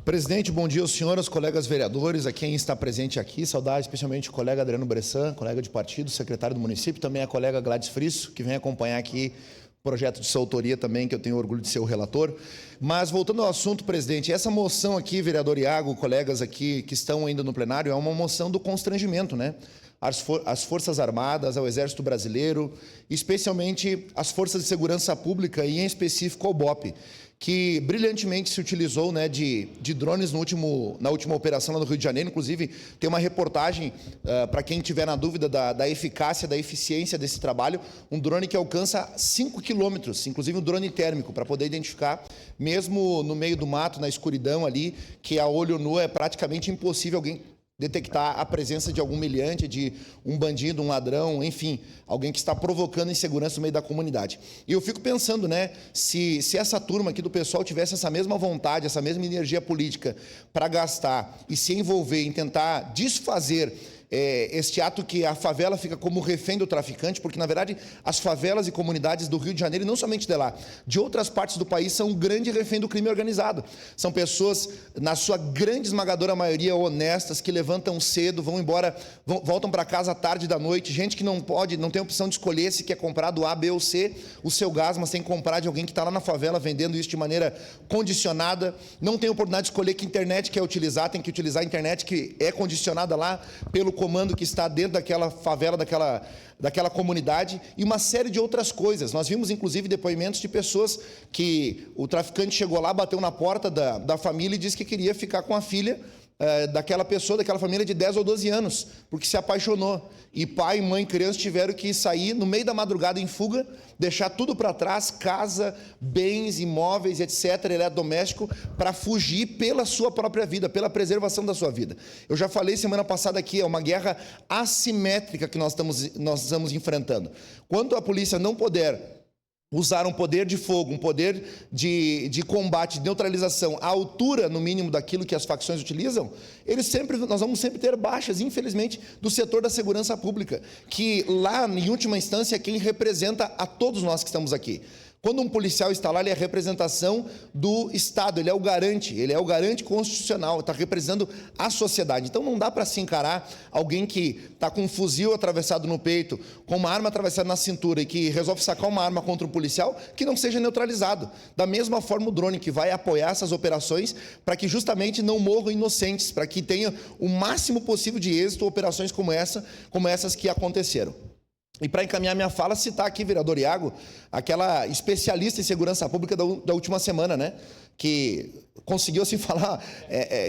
Presidente, bom dia aos senhores, colegas vereadores, a quem está presente aqui, saudar especialmente o colega Adriano Bressan, colega de partido, secretário do município, também a colega Gladys Frisso, que vem acompanhar aqui o projeto de sua autoria também, que eu tenho orgulho de ser o relator. Mas, voltando ao assunto, presidente, essa moção aqui, vereador Iago, colegas aqui que estão ainda no plenário, é uma moção do constrangimento, né? As Forças Armadas, ao Exército Brasileiro, especialmente as Forças de Segurança Pública e, em específico, ao BOP, que brilhantemente se utilizou, né, de drones na última operação lá no Rio de Janeiro. Inclusive, tem uma reportagem, para quem tiver na dúvida da eficácia, da eficiência desse trabalho, um drone que alcança 5 quilômetros, inclusive um drone térmico, para poder identificar, mesmo no meio do mato, na escuridão ali, que a olho nu é praticamente impossível alguém detectar a presença de algum meliante, de um bandido, um ladrão, enfim, alguém que está provocando insegurança no meio da comunidade. E eu fico pensando, né, se essa turma aqui do pessoal tivesse essa mesma vontade, essa mesma energia política para gastar e se envolver em tentar desfazer este ato que a favela fica como refém do traficante, porque, na verdade, as favelas e comunidades do Rio de Janeiro, e não somente de lá, de outras partes do país, são um grande refém do crime organizado. São pessoas, na sua grande esmagadora maioria, honestas, que levantam cedo, vão embora, voltam para casa à tarde da noite, gente que não tem opção de escolher se quer comprar do A, B ou C o seu gás, mas tem que comprar de alguém que está lá na favela vendendo isso de maneira condicionada, não tem oportunidade de escolher que internet quer utilizar, tem que utilizar a internet que é condicionada lá pelo comando que está dentro daquela favela, daquela comunidade, e uma série de outras coisas. Nós vimos, inclusive, depoimentos de pessoas que o traficante chegou lá, bateu na porta da família e disse que queria ficar com a filha daquela pessoa, daquela família de 10 ou 12 anos, porque se apaixonou. E pai, mãe, criança tiveram que sair no meio da madrugada em fuga, deixar tudo para trás, casa, bens, imóveis, etc., eletrodoméstico, para fugir pela sua própria vida, pela preservação da sua vida. Eu já falei semana passada aqui, é uma guerra assimétrica que nós estamos enfrentando. Quando a polícia não puder usar um poder de fogo, um poder de combate, de neutralização, à altura, no mínimo, daquilo que as facções utilizam, nós vamos sempre ter baixas, infelizmente, do setor da segurança pública, que lá, em última instância, é quem representa a todos nós que estamos aqui. Quando um policial está lá, ele é a representação do Estado, ele é o garante constitucional, está representando a sociedade. Então não dá para se encarar alguém que está com um fuzil atravessado no peito, com uma arma atravessada na cintura e que resolve sacar uma arma contra um policial, que não seja neutralizado. Da mesma forma o drone, que vai apoiar essas operações para que justamente não morram inocentes, para que tenha o máximo possível de êxito operações como essas que aconteceram. E para encaminhar minha fala, citar aqui, vereador Iago, aquela especialista em segurança pública da última semana, né? Que conseguiu assim falar,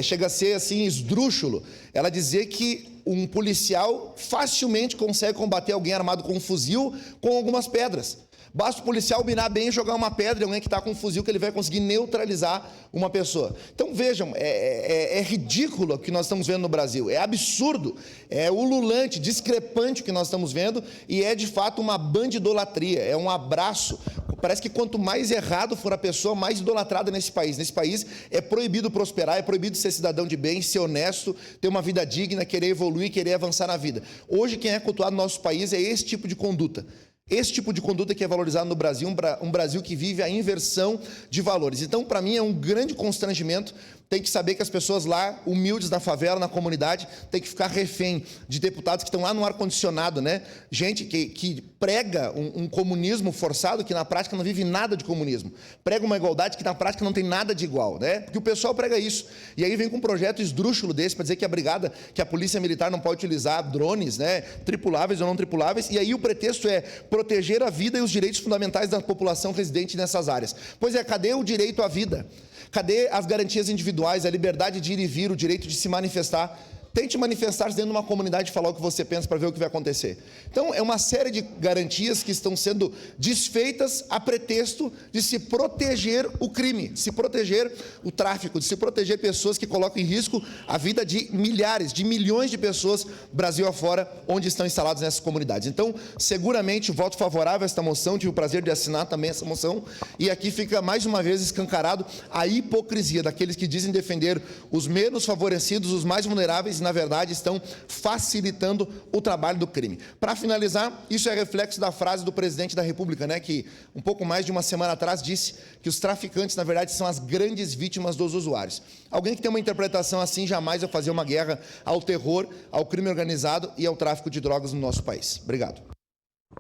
chega a ser assim esdrúxulo, ela dizer que um policial facilmente consegue combater alguém armado com um fuzil com algumas pedras. Basta o policial mirar bem e jogar uma pedra em alguém que está com um fuzil, que ele vai conseguir neutralizar uma pessoa. Então, vejam, é ridículo o que nós estamos vendo no Brasil. É absurdo, é ululante, discrepante o que nós estamos vendo e é, de fato, uma bandidolatria, é um abraço. Parece que quanto mais errado for a pessoa, mais idolatrada nesse país. Nesse país é proibido prosperar, é proibido ser cidadão de bem, ser honesto, ter uma vida digna, querer evoluir, querer avançar na vida. Hoje, quem é cultuado no nosso país é esse tipo de conduta. Esse tipo de conduta que é valorizado no Brasil, um Brasil que vive a inversão de valores. Então, para mim, é um grande constrangimento. Tem que saber que as pessoas lá, humildes na favela, na comunidade, tem que ficar refém de deputados que estão lá no ar-condicionado, né? Gente que prega um comunismo forçado, que na prática não vive nada de comunismo. Prega uma igualdade que na prática não tem nada de igual, né? Porque o pessoal prega isso. E aí vem com um projeto esdrúxulo desse para dizer que a polícia militar não pode utilizar drones, né? Tripuláveis ou não tripuláveis. E aí o pretexto é proteger a vida e os direitos fundamentais da população residente nessas áreas. Pois é, cadê o direito à vida? Cadê as garantias individuais, a liberdade de ir e vir, o direito de se manifestar? Tente manifestar-se dentro de uma comunidade e falar o que você pensa para ver o que vai acontecer. Então, é uma série de garantias que estão sendo desfeitas a pretexto de se proteger o crime, de se proteger o tráfico, de se proteger pessoas que colocam em risco a vida de milhares, de milhões de pessoas, Brasil afora, onde estão instalados nessas comunidades. Então, seguramente, voto favorável a esta moção, tive o prazer de assinar também essa moção, e aqui fica mais uma vez escancarado a hipocrisia daqueles que dizem defender os menos favorecidos, os mais vulneráveis, na verdade, estão facilitando o trabalho do crime. Para finalizar, isso é reflexo da frase do presidente da República, né, que um pouco mais de uma semana atrás disse que os traficantes, na verdade, são as grandes vítimas dos usuários. Alguém que tem uma interpretação assim jamais vai fazer uma guerra ao terror, ao crime organizado e ao tráfico de drogas no nosso país. Obrigado.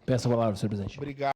Peço a palavra, senhor presidente. Obrigado.